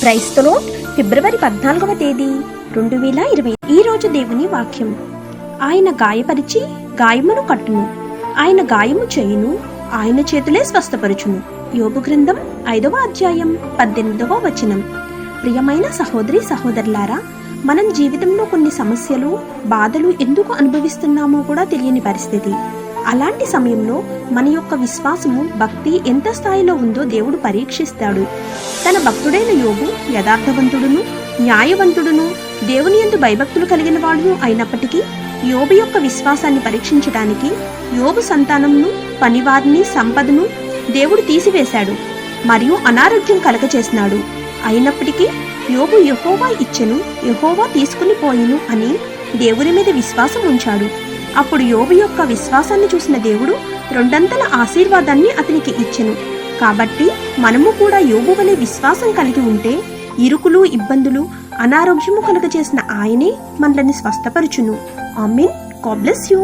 క్రైస్తలో ఫిబ్రవరి 14వ తేదీ 2020. ఈ రోజు దేవుని వాక్యం. ఆయన గాయపరిచి గాయమును కట్టును, ఆయన గాయము చేయును, ఆయన చేతులే స్వస్థపరచును. యోబు గ్రంథం 5వ అధ్యాయం 18వ వచనం. ప్రియమైన సహోదరి సహోదరులారా, మనం జీవితంలో కొన్ని సమస్యలు బాధలు ఎందుకు అనుభవిస్తున్నామో కూడా తెలియని పరిస్థితి. అలాంటి సమయంలో మన యొక్క విశ్వాసము భక్తి ఎంత స్థాయిలో ఉందో దేవుడు పరీక్షిస్తాడు. తన భక్తుడైన యోబు యథార్థవంతుడును న్యాయవంతుడును దేవుని యందు భయభక్తులు కలిగిన వాడును అయినప్పటికీ యోబు యొక్క విశ్వాసాన్ని పరీక్షించడానికి యోబు సంతానంను పనివారిని సంపదను దేవుడు తీసివేశాడు మరియు అనారోగ్యం కలగచేసినాడు. అయినప్పటికీ యోబు యెహోవా ఇచ్చెను, యెహోవా తీసుకుని పోయిను అని దేవుని మీద విశ్వాసం ఉంచాడు. అప్పుడు యోబు యొక్క విశ్వాసాన్ని చూసిన దేవుడు రెండంతల ఆశీర్వాదాన్ని అతనికి ఇచ్చెను. కాబట్టి మనము కూడా యోబు వలె విశ్వాసం కలిగి ఉంటే ఇరుకులు ఇబ్బందులు అనారోగ్యము కలుగజేసిన ఆయనే మనల్ని స్వస్థపరచును. ఆమేన్. God bless you.